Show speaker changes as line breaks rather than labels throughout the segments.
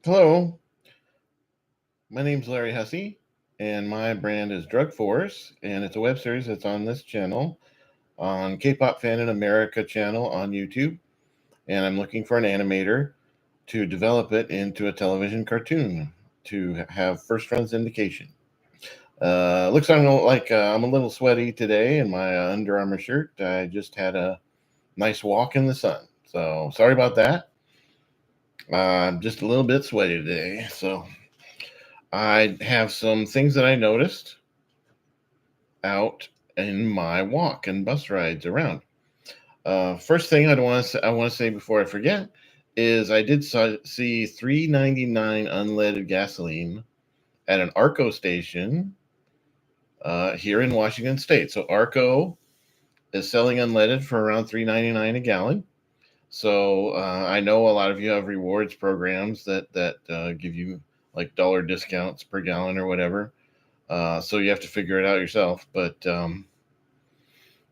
Hello, my name's Larry Hussey, and my brand is Drug Force, and it's a web series that's on this channel, on K-Pop Fan in America channel on YouTube, and I'm looking for an animator to develop it into a television cartoon to have first run syndication. Looks like I'm a little sweaty today in my Under Armour shirt. I just had a nice walk in the sun, so sorry about that. I'm just a little bit sweaty today, so I have some things that I noticed out in my walk and bus rides around. First thing I want to say before I forget is I did see $3.99 unleaded gasoline at an Arco station here in Washington State. So Arco is selling unleaded for around $3.99 a gallon. So I know a lot of you have rewards programs that give you like dollar discounts per gallon or whatever. So you have to figure it out yourself. But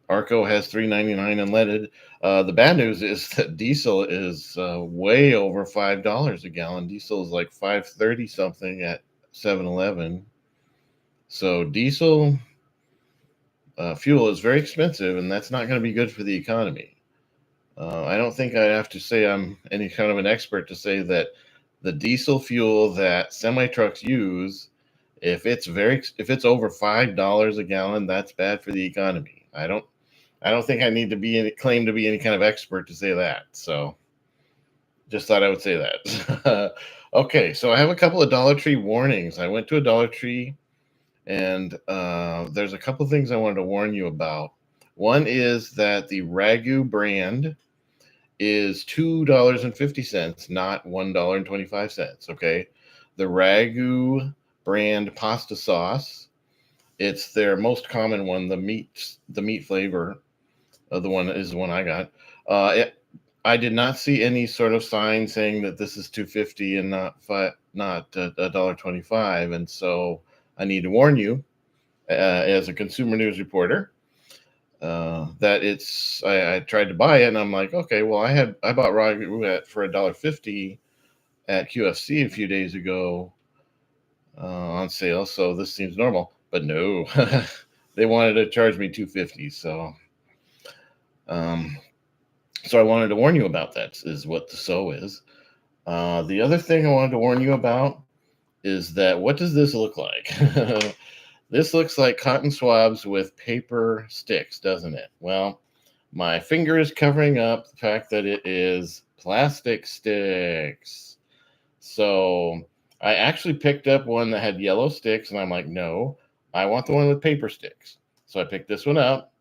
Arco has $3.99 unleaded. The bad news is that diesel is way over $5 a gallon. Diesel is like $5.30 something at 7-Eleven. So diesel fuel is very expensive, and that's not going to be good for the economy. I don't think I have to say I'm any kind of an expert to say that the diesel fuel that semi trucks use, if it's over $5 a gallon, that's bad for the economy. I don't think I need to claim to be any kind of expert to say that. So just thought I would say that. Okay, so I have a couple of Dollar Tree warnings. I went to a Dollar Tree, and there's a couple of things I wanted to warn you about. One is that the RAGU brand is $2.50, not $1.25. Okay, the RAGU brand pasta sauce. It's their most common one, the meat flavor. The one I got. I did not see any sort of sign saying that this is 250 and not $1.25, and so I need to warn you, as a consumer news reporter, that it's. I tried to buy it, and I'm like, okay, well, I bought ragu for $1.50 at QFC a few days ago on sale, so this seems normal. But no, they wanted to charge me $2.50, so. Um, so I wanted to warn you about that. Is what the so is. The other thing I wanted to warn you about is that what does this look like? This looks like cotton swabs with paper sticks, doesn't it? Well, my finger is covering up the fact that it is plastic sticks. So I actually picked up one that had yellow sticks, and I'm like, no, I want the one with paper sticks. So I picked this one up,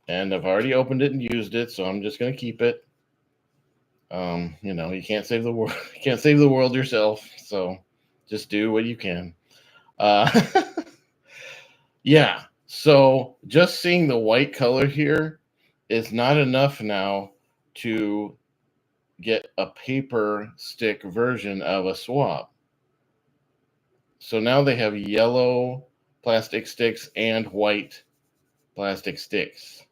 and I've already opened it and used it, so I'm just going to keep it. You can't save the world. You can't save the world yourself, so just do what you can. Uh, yeah. So just seeing the white color here is not enough now to get a paper stick version of a swab. So now they have yellow plastic sticks and white plastic sticks.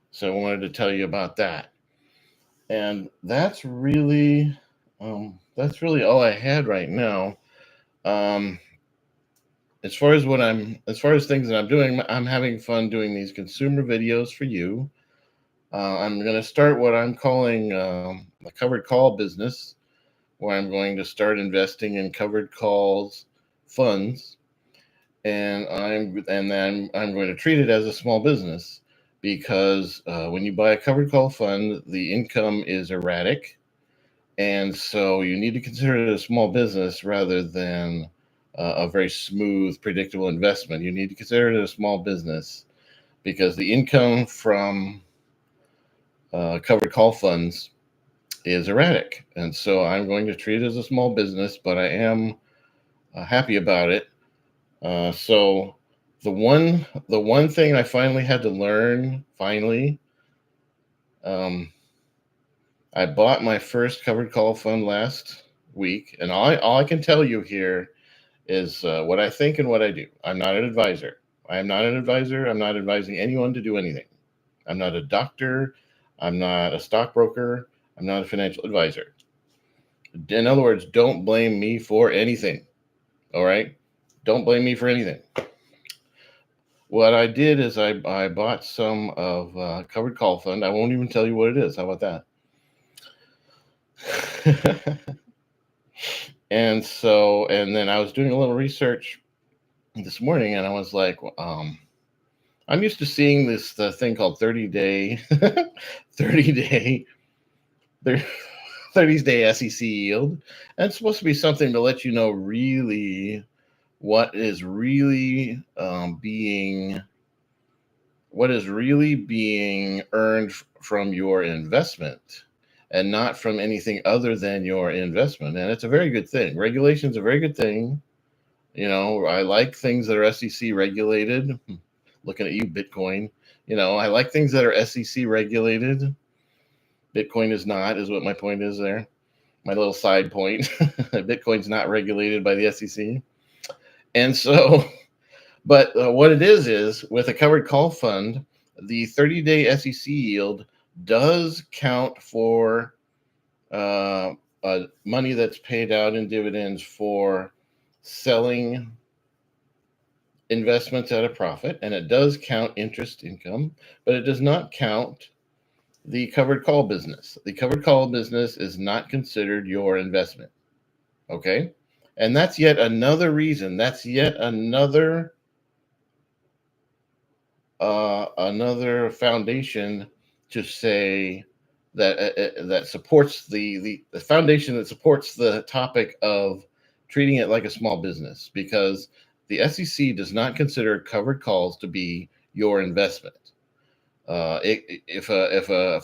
So I wanted to tell you about that. And that's really all I had right now. Um, as far as things that I'm doing, I'm having fun doing these consumer videos for you. I'm going to start what I'm calling a covered call business, where I'm going to start investing in covered calls funds, and then I'm going to treat it as a small business, because when you buy a covered call fund, the income is erratic, and so you need to consider it a small business rather than a very smooth, predictable investment. You need to consider it a small business because the income from covered call funds is erratic, and so I'm going to treat it as a small business, but I am happy about it. So the one thing I finally had to learn, I bought my first covered call fund last week, and all I can tell you here is what I think and what I do. I'm not an advisor. I am not an advisor. I'm not advising anyone to do anything. I'm not a doctor. I'm not a stockbroker. I'm not a financial advisor. In other words, don't blame me for anything. All right? Don't blame me for anything. What I did is I bought some of covered call fund. I won't even tell you what it is. How about that? And then I was doing a little research this morning, and I was like, I'm used to seeing this thing called 30-day, 30-day, 30-day SEC yield. And it's supposed to be something to let you know really what is really being earned from your investment, and not from anything other than your investment. And it's a very good thing. Regulation's a very good thing. I like things that are SEC regulated. Looking at you, Bitcoin. I like things that are SEC regulated. Bitcoin is not, is what my point is there. My little side point. Bitcoin's not regulated by the SEC. And so, but what it is with a covered call fund, the 30-day SEC yield does count for money that's paid out in dividends for selling investments at a profit, and it does count interest income, but it does not count the covered call business. The covered call business is not considered your investment. Okay? And that's yet another reason. That's yet another foundation to say that supports the foundation that supports the topic of treating it like a small business, because the SEC does not consider covered calls to be your investment. If an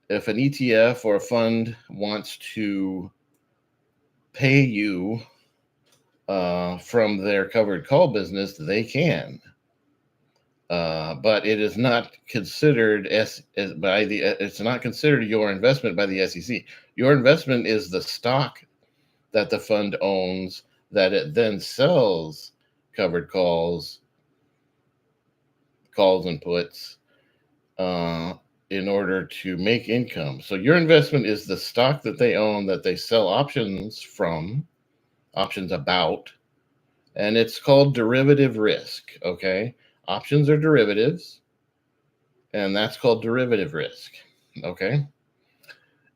ETF or a fund wants to pay you from their covered call business, they can. But it is not considered it's not considered your investment by the SEC. Your investment is the stock that the fund owns, that it then sells covered calls and puts in order to make income. So your investment is the stock that they own, that they sell options about, and it's called derivative risk. Okay, options are derivatives, and that's called derivative risk. Okay,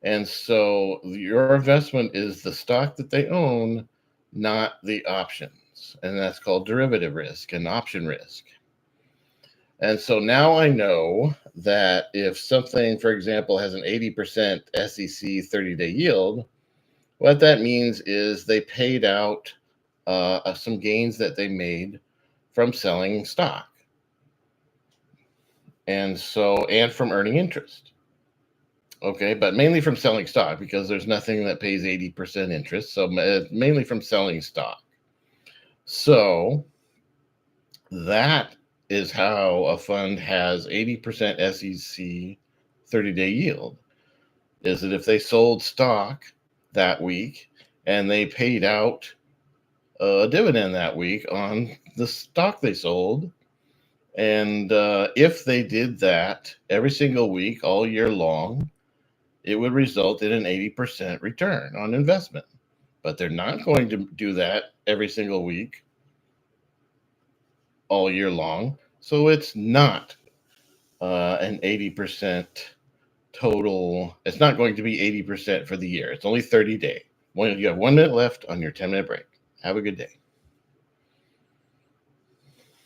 and so your investment is the stock that they own, not the options, and that's called derivative risk and option risk. And so now I know that if something, for example, has an 80% SEC 30-day yield, what that means is they paid out some gains that they made from selling stock, and from earning interest. Okay, but mainly from selling stock, because there's nothing that pays 80% interest. So mainly from selling stock. So that is how a fund has 80% SEC 30-day yield. Is that if they sold stock that week and they paid out a dividend that week on the stock they sold, and if they did that every single week all year long, it would result in an 80% return on investment. But they're not going to do that every single week all year long. So it's not an 80% total. It's not going to be 80% for the year. It's only 30 days. You have 1 minute left on your 10-minute break. Have a good day.